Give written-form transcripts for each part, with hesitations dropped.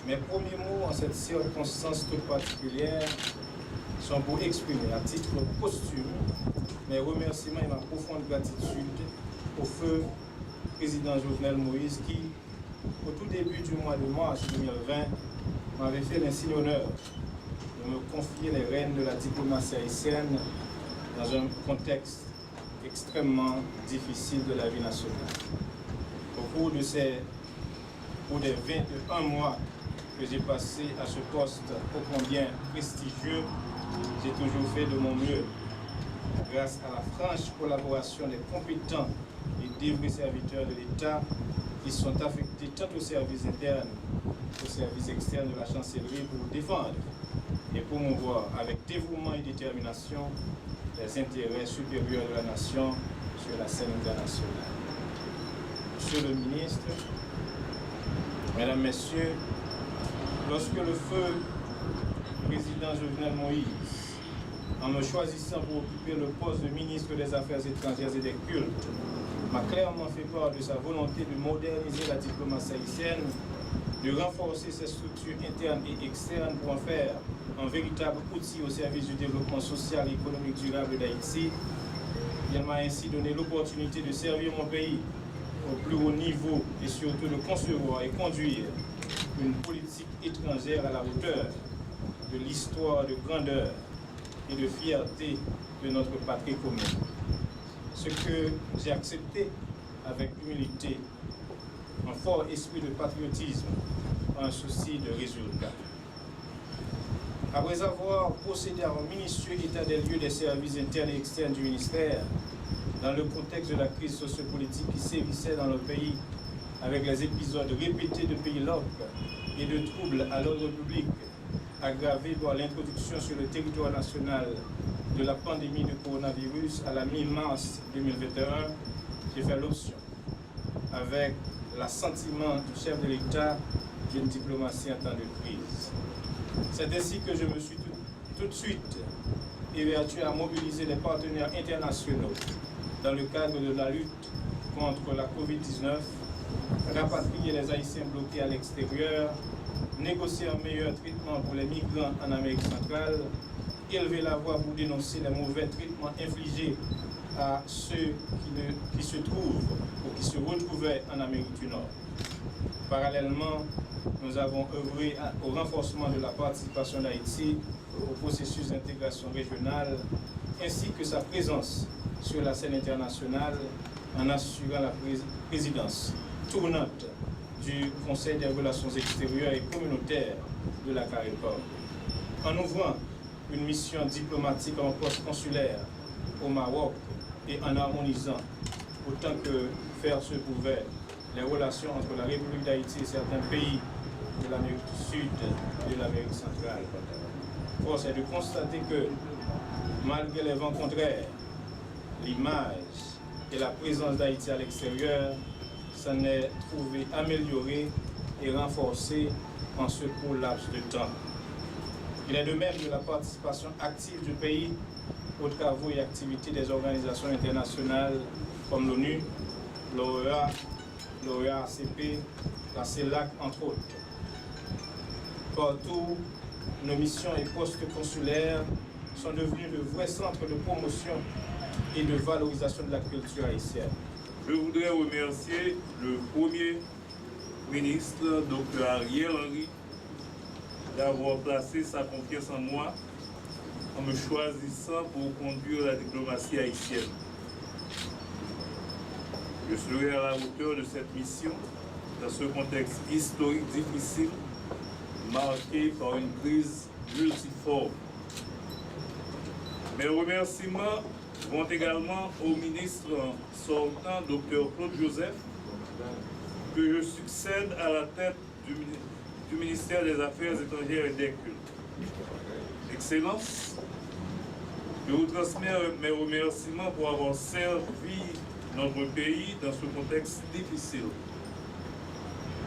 Mes premiers mots en cette circonstance toute particulière sont pour exprimer à titre posthume mes remerciements et ma profonde gratitude au feu président Jovenel Moïse qui, au tout début du mois de mars 2020, m'avait fait l'insigne honneur de me confier les rênes de la diplomatie haïtienne dans un contexte extrêmement difficile de la vie nationale. Au cours des 21 mois que j'ai passé à ce poste ô combien prestigieux, j'ai toujours fait de mon mieux. Grâce à la franche collaboration des compétents et dévoués serviteurs de l'État qui sont affectés tant aux services internes qu'aux services externes de la chancellerie pour défendre et promouvoir avec dévouement et détermination les intérêts supérieurs de la nation sur la scène internationale. Monsieur le ministre, Mesdames, Messieurs, lorsque le feu président Jovenel Moïse, en me choisissant pour occuper le poste de ministre des Affaires étrangères et des cultes, m'a clairement fait part de sa volonté de moderniser la diplomatie haïtienne, de renforcer ses structures internes et externes pour en faire un véritable outil au service du développement social et économique durable d'Haïti. Il m'a ainsi donné l'opportunité de servir mon pays au plus haut niveau et surtout de concevoir et conduire une politique étrangère à la hauteur de l'histoire de grandeur et de fierté de notre patrie commune. Ce que j'ai accepté avec humilité, un fort esprit de patriotisme, un souci de résultat. Après avoir procédé à un minutieux état des lieux des services internes et externes du ministère, dans le contexte de la crise sociopolitique qui sévissait dans le pays, avec les épisodes répétés de pays locaux et de troubles à l'ordre public, aggravés par l'introduction sur le territoire national de la pandémie de coronavirus à la mi-mars 2021, j'ai fait l'option, avec l'assentiment du chef de l'État, d'une diplomatie en temps de crise. C'est ainsi que je me suis tout de suite évertué à mobiliser les partenaires internationaux dans le cadre de la lutte contre la Covid-19, rapatrier les Haïtiens bloqués à l'extérieur, négocier un meilleur traitement pour les migrants en Amérique centrale, élever la voix pour dénoncer les mauvais traitements infligés à ceux qui se trouvent ou qui se retrouvaient en Amérique du Nord. Parallèlement, nous avons œuvré au renforcement de la participation d'Haïti au processus d'intégration régionale ainsi que sa présence sur la scène internationale en assurant la présidence tournante du Conseil des relations extérieures et communautaires de la CARICOM. En ouvrant une mission diplomatique en poste consulaire au Maroc et en harmonisant autant que faire se pouvait les relations entre la République d'Haïti et certains pays de l'Amérique du Sud et de l'Amérique centrale. Force est de constater que, malgré les vents contraires, l'image et la présence d'Haïti à l'extérieur s'en est trouvé améliorée et renforcée en ce court laps de temps. Il est de même de la participation active du pays aux travaux et activités des organisations internationales comme l'ONU, l'OEA, l'OEA-ACP, la CELAC, entre autres. Partout, nos missions et postes consulaires sont devenus de vrais centres de promotion et de valorisation de la culture haïtienne. Je voudrais remercier le Premier ministre, Dr. Ariel Henry, d'avoir placé sa confiance en moi en me choisissant pour conduire la diplomatie haïtienne. Je serai à la hauteur de cette mission dans ce contexte historique difficile marqué par une crise multiforme. Mes remerciements vont également au ministre sortant, Dr. Claude Joseph, que je succède à la tête du ministère des Affaires étrangères et des cultes. Excellence, je vous transmets mes remerciements pour avoir servi notre pays dans ce contexte difficile.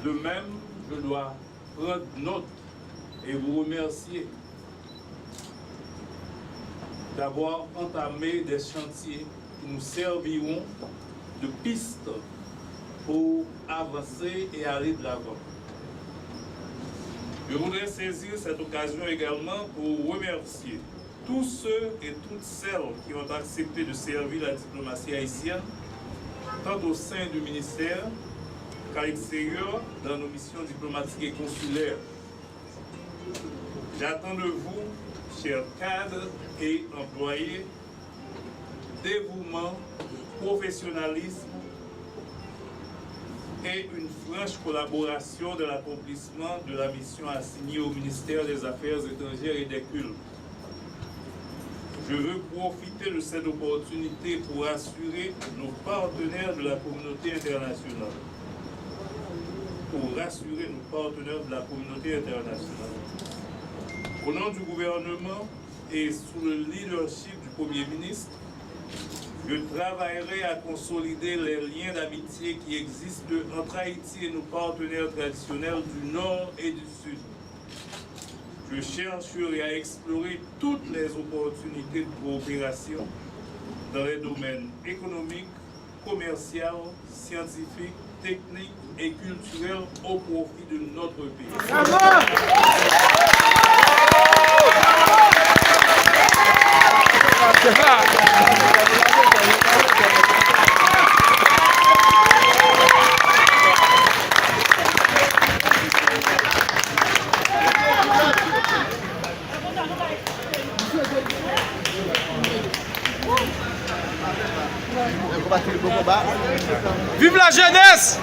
De même, je dois prendre note et vous remercier d'avoir entamé des chantiers qui nous serviront de piste pour avancer et aller de l'avant. Je voudrais saisir cette occasion également pour remercier tous ceux et toutes celles qui ont accepté de servir la diplomatie haïtienne, tant au sein du ministère qu'à l'extérieur dans nos missions diplomatiques et consulaires. J'attends de vous, chers cadres et employés, dévouement, professionnalisme et une franche collaboration dans l'accomplissement de la mission assignée au ministère des Affaires étrangères et des Cultes. Je veux profiter de cette opportunité pour assurer nos partenaires de la communauté internationale. Au nom du gouvernement et sous le leadership du Premier ministre, je travaillerai à consolider les liens d'amitié qui existent entre Haïti et nos partenaires traditionnels du Nord et du Sud. Je chercherai à explorer toutes les opportunités de coopération dans les domaines économiques, commerciaux, scientifiques, techniques et culturels au profit de notre pays. Vive la jeunesse!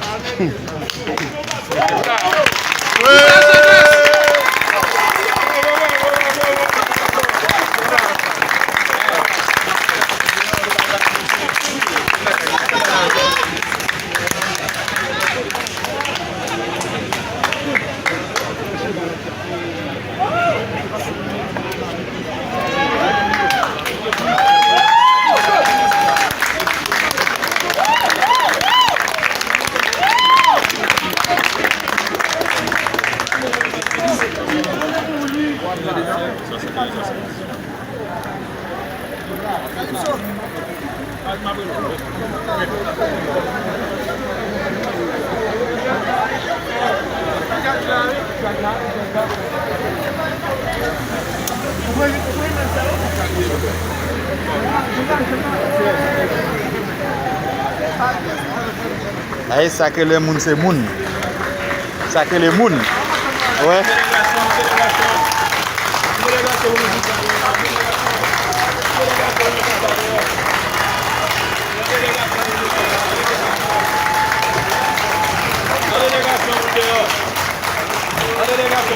Aïe, ça que le monde c'est monde. Ça que le monde. Ouais. La délégation